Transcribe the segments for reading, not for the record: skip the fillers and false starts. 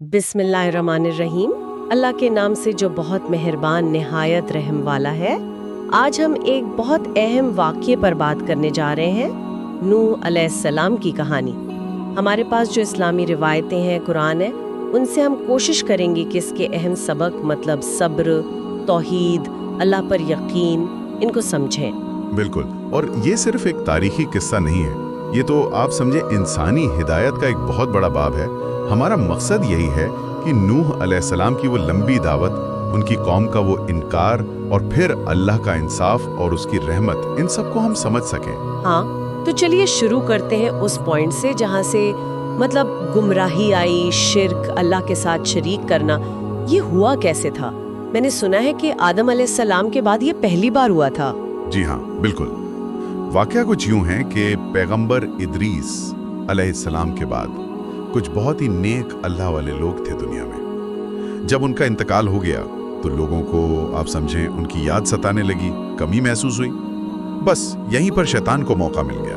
बिस्मिल्लाहिर्रहमानिर्रहीम। अल्लाह के नाम से जो बहुत मेहरबान निहायत रहम वाला है। आज हम एक बहुत अहम वाक़ये पर बात करने जा रहे हैं, नूह अलैहिस्सलाम की कहानी। हमारे पास जो इस्लामी रिवायतें हैं, कुरान है, उनसे हम कोशिश करेंगे कि इसके अहम सबक मतलब सब्र, तौहीद, अल्लाह पर यकीन, इनको समझें। बिल्कुल। और ये सिर्फ एक तारीखी किस्सा नहीं है, ये तो आप समझे इंसानी हिदायत का एक बहुत बड़ा बाब है। हमारा मकसद यही है कि नूह अलैहिस्सलाम की वो लंबी दावत, उनकी कौम का वो इनकार और फिर अल्लाह का इंसाफ और उसकी रहमत, इन सबको हम समझ सकें। हाँ, तो चलिए शुरू करते हैं उस पॉइंट से जहाँ से मतलब गुमराही आई, शिर्क, अल्लाह के साथ शरीक करना। ये हुआ कैसे था? मैंने सुना है कि आदम अलैहिस्सलाम के बाद ये पहली बार हुआ था। जी हाँ, बिल्कुल। वाकया कुछ यूं है कि पैगंबर इदरीस अलैहिस्सलाम के बाद कुछ बहुत ही नेक अल्लाह वाले लोग थे दुनिया में। जब उनका इंतकाल हो गया तो लोगों को आप समझें उनकी याद सताने लगी, कमी महसूस हुई। बस यहीं पर शैतान को मौका मिल गया।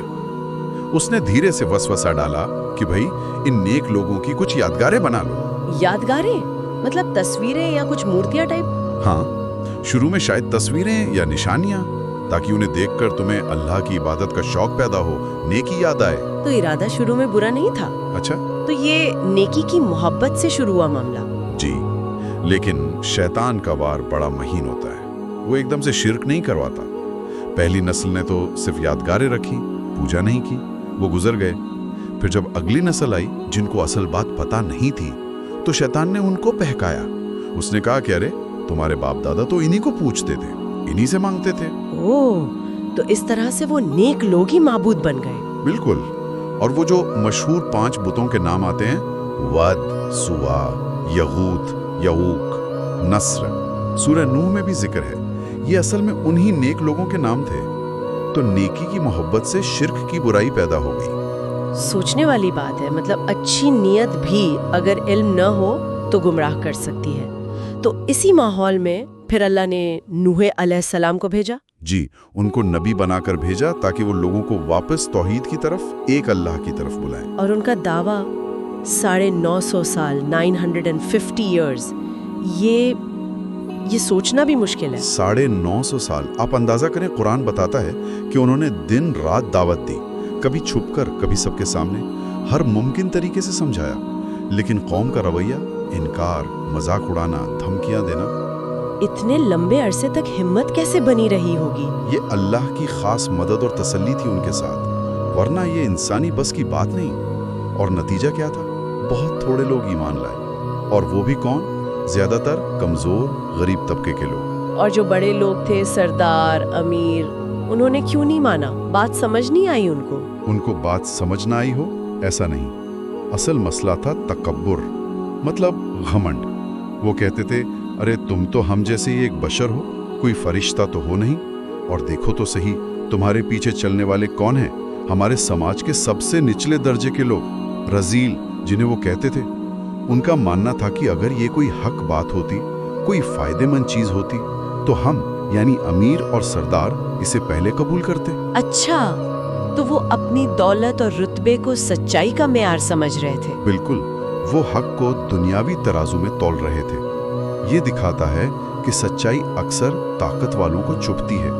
उसने धीरे से वसवसा डाला कि भाई इन नेक लोगों की कुछ यादगारें बना लो। यादगारें मतलब तस्वीरें या कुछ मूर्तियां टाइप? हाँ, शुरू में शायद तस्वीरें या निशानियां, ताकि उन्हें देखकर तुम्हें अल्लाह की इबादत का शौक पैदा हो, नेकी याद आए। तो इरादा शुरू में बुरा नहीं था। अच्छा, तो ये नेकी की मोहब्बत से शुरू हुआ मामला। जी, लेकिन शैतान का वार बड़ा महीन होता है। वो एकदम से शिर्क नहीं करवाता। पहली नस्ल ने तो सिर्फ यादगारें रखी, पूजा नहीं की, वो गुजर गए। फिर जब अगली नस्ल आई जिनको असल बात पता नहीं थी, तो शैतान ने उनको बहकाया। उसने कहा कि अरे तुम्हारे बाप दादा तो इन्हीं को पूछते थे, इन्हीं से मांगते थे। ओह, तो इस तरह से वो नेक लोग ही माबूद बन गए। बिल्कुल। और वो जो मशहूर 5 बुतों के नाम आते हैं, वद, सुवा, यगूत, यऊक, नस्र, सूरह नूह में भी जिक्र है। ये असल में उन्हीं नेक लोगों के नाम थे। तो नेकी की मोहब्बत से शिर्क की बुराई पैदा हो गई। सोचने वाली बात है, मतलब अच्छी नीयत भी अगर इल्म न हो तो गुमराह कर सकती है। तो इसी माहौल में फिर अल्लाह ने नूह अलैहिस्सलाम को भेजा। जी, उनको नबी बनाकर भेजा ताकि वो लोगों को वापस तौहीद की तरफ, एक अल्लाह की तरफ बुलाएं। और उनका दावा 950 साल 950 ईयर्स, ये सोचना भी मुश्किल है। 950 साल। आप अंदाजा करें, कुरान बताता है कि उन्होंने दिन रात दावत दी, कभी छुपकर, कभी सबके सामने, हर मुमकिन तरीके से समझाया। लेकिन कौम का रवैया, इनकार, मजाक उड़ाना, धमकियां देना। इतने लंबे अरसे तक हिम्मत कैसे बनी रही होगी? ये अल्लाह की खास मदद और तसल्ली थी उनके साथ, वरना ये इंसानी बस की बात नहीं। और नतीजा क्या था? बहुत थोड़े लोग ईमान लाए, और वो भी कौन? ज्यादातर कमजोर, गरीब तबके के लोग। और जो बड़े लोग थे, सरदार, अमीर, उन्होंने क्यों नहीं माना? बात समझ नहीं आई उनको? उनको बात समझ ना आई हो ऐसा नहीं। असल मसला था तकब्बुर, मतलब घमंड। वो कहते थे, अरे तुम तो हम जैसे ही एक बशर हो, कोई फरिश्ता तो हो नहीं। और देखो तो सही, तुम्हारे पीछे चलने वाले कौन हैं? हमारे समाज के सबसे निचले दर्जे के लोग, रजील, जिन्हें वो कहते थे। उनका मानना था कि अगर ये कोई हक बात होती, कोई फायदेमंद चीज होती, तो हम यानी अमीर और सरदार इसे पहले कबूल करते। अच्छा, तो वो अपनी दौलत और रुतबे को सच्चाई का मेयार समझ रहे थे। बिल्कुल, वो हक को दुनियावी तराजू में तौल रहे थे। ये दिखाता है कि सच्चाई अक्सर ताकत वालों को चुभती है,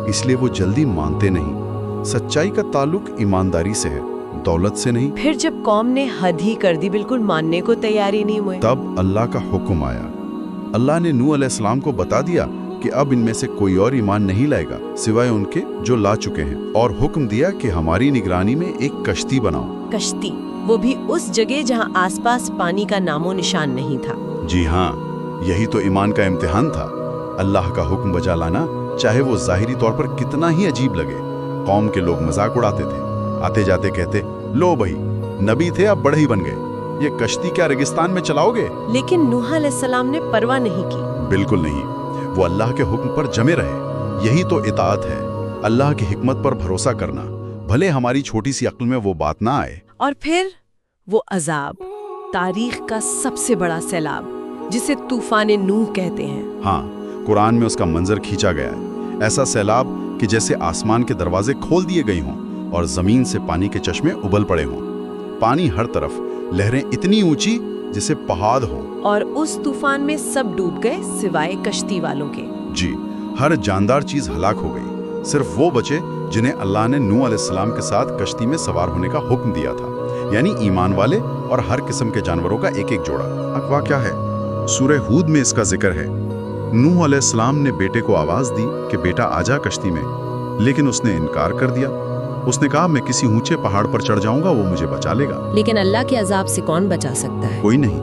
इसलिए वो जल्दी मानते नहीं। सच्चाई का ताल्लुक ईमानदारी से है, दौलत से नहीं। फिर जब कौम ने हद ही कर दी, बिल्कुल मानने को तैयारी नहीं हुए, तब अल्लाह का हुक्म आया। अल्लाह ने नूह अलैहिस्सलाम को बता दिया कि अब इनमें से कोई और ईमान नहीं लाएगा सिवाय उनके जो ला चुके हैं, और हुक्म दिया कि हमारी निगरानी में एक कश्ती बनाओ। कश्ती, वो भी उस जगह जहाँ आसपास पानी का नामो निशान नहीं था। जी हाँ, यही तो ईमान का इम्तिहान था। अल्लाह का हुक्म बजा लाना, चाहे वो जाहिरी तौर पर कितना ही अजीब लगे। कौम के लोग मजाक उड़ाते थे, आते जाते कहते, लो भाई, नबी थे अब बड़े ही बन गए, ये कश्ती क्या रेगिस्तान में चलाओगे? लेकिन नूह अलैहिस्सलाम ने परवाह नहीं की। बिल्कुल नहीं, वो अल्लाह के हुक्म पर जमे रहे। यही तो इताअत है, अल्लाह की हिकमत पर भरोसा करना, भले हमारी छोटी सी अक्ल में वो बात ना आए। और फिर वो अजाब, तारीख का सबसे बड़ा सैलाब, जिसे तूफान नूह कहते हैं। हाँ, कुरान में उसका मंजर खींचा गया है। ऐसा सैलाब कि जैसे आसमान के दरवाजे खोल दिए गए हों और जमीन से पानी के चश्मे उबल पड़े हों। पानी हर तरफ, लहरें इतनी ऊंची जैसे पहाड़ हो। और उस तूफान में सब डूब गए सिवाय कश्ती वालों के। जी, हर जानदार चीज हलाक हो गई, सिर्फ वो बचे जिन्हें अल्लाह ने नूह अलैहिस्सलाम के साथ कश्ती में सवार होने का हुक्म दिया था, यानी ईमान वाले और हर किस्म के जानवरों का एक एक जोड़ा। अगवा क्या है? सूरह हूद में इसका जिक्र है। नूह अलैहिस्सलाम ने बेटे को आवाज दी कि बेटा आजा कश्ती में, लेकिन उसने इनकार कर दिया। उसने कहा मैं किसी ऊंचे पहाड़ पर चढ़ जाऊंगा, वो मुझे बचा लेगा। लेकिन अल्लाह के अजाब से कौन बचा सकता है? कोई नहीं।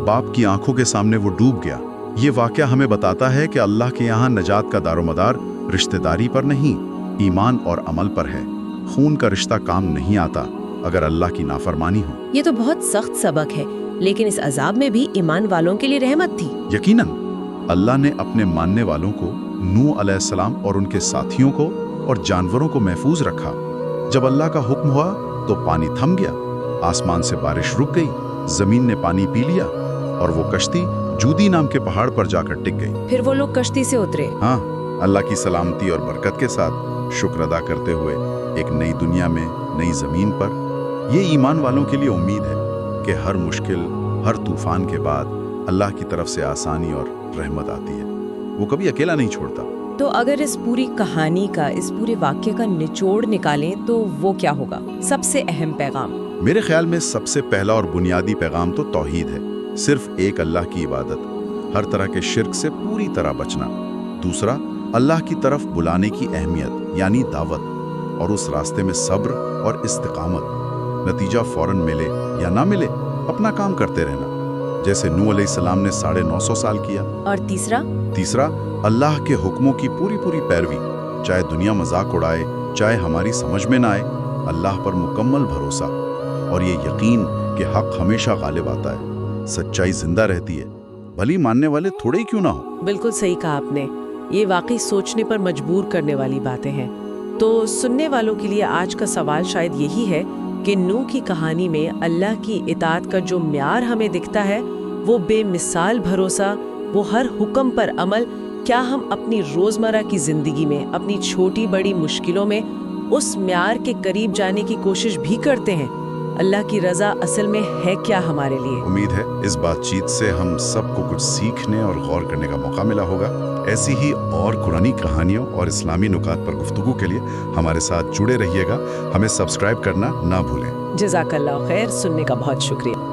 बाप की आंखों के सामने वो डूब गया। ये वाकया हमें बताता है कि अल्लाह के यहाँ नजात का दारोमदार रिश्तेदारी पर नहीं, ईमान और अमल पर है। खून का रिश्ता काम नहीं आता अगर अल्लाह की नाफरमानी हो। ये तो बहुत सख्त सबक है, लेकिन इस अजाब में भी ईमान वालों के लिए रहमत थी। यकीनन अल्लाह ने अपने मानने वालों को, नूह अलैहिस्सलाम और उनके साथियों को और जानवरों को महफूज रखा। जब अल्लाह का हुक्म हुआ तो पानी थम गया, आसमान से बारिश रुक गई, जमीन ने पानी पी लिया और वो कश्ती जूदी नाम के पहाड़ पर जाकर टिक गई। फिर वो लोग कश्ती से उतरे। हाँ, अल्लाह की सलामती और बरकत के साथ शुक्र अदा करते हुए एक नई दुनिया में, नई जमीन पर। ये ईमान वालों के लिए उम्मीद है कि हर मुश्किल, हर तूफान के बाद अल्लाह की तरफ से आसानी और रहमत आती है। वो कभी अकेला नहीं छोड़ता। तो अगर इस पूरी कहानी का, इस पूरे वाक्य का निचोड़ निकालें तो वो क्या होगा? सबसे अहम पैगाम? मेरे ख्याल में सबसे पहला और बुनियादी पैगाम तो तौहीद है, सिर्फ एक अल्लाह की इबादत, हर तरह के शिर्क से पूरी तरह बचना। दूसरा, अल्लाह की तरफ बुलाने की अहमियत यानी दावत, और उस रास्ते में सब्र और इस्तिकामत। नतीजा फौरन मिले या ना मिले, अपना काम करते रहना, जैसे नूह अलैहिस्सलाम ने 950 साल किया। और तीसरा, अल्लाह के हुक्मों की पूरी पूरी पैरवी, चाहे दुनिया मजाक उड़ाए, चाहे हमारी समझ में ना आए। अल्लाह पर मुकम्मल भरोसा और ये यकीन कि हक हमेशा गालिब आता है, सच्चाई जिंदा रहती है, भली मानने वाले थोड़े ही क्यों ना हो। बिल्कुल सही कहा आपने। ये वाकई सोचने पर मजबूर करने वाली बातें हैं। तो सुनने वालों के लिए आज का सवाल शायद यही है कि नूह की कहानी में अल्लाह की इताअत का जो म्यार हमें दिखता है, वो बेमिसाल भरोसा, वो हर हुक्म पर अमल, क्या हम अपनी रोजमर्रा की जिंदगी में, अपनी छोटी बड़ी मुश्किलों में उस म्यार के करीब जाने की कोशिश भी करते हैं? अल्लाह की रजा असल में है क्या हमारे लिए? उम्मीद है इस बातचीत से हम सबको कुछ सीखने और गौर करने का मौका मिला होगा। ऐसी ही और कुरानी कहानियों और इस्लामी नुकात पर गुफ्तगू के लिए हमारे साथ जुड़े रहिएगा। हमें सब्सक्राइब करना ना भूलें। जज़ाकल्लाह खैर, सुनने का बहुत शुक्रिया।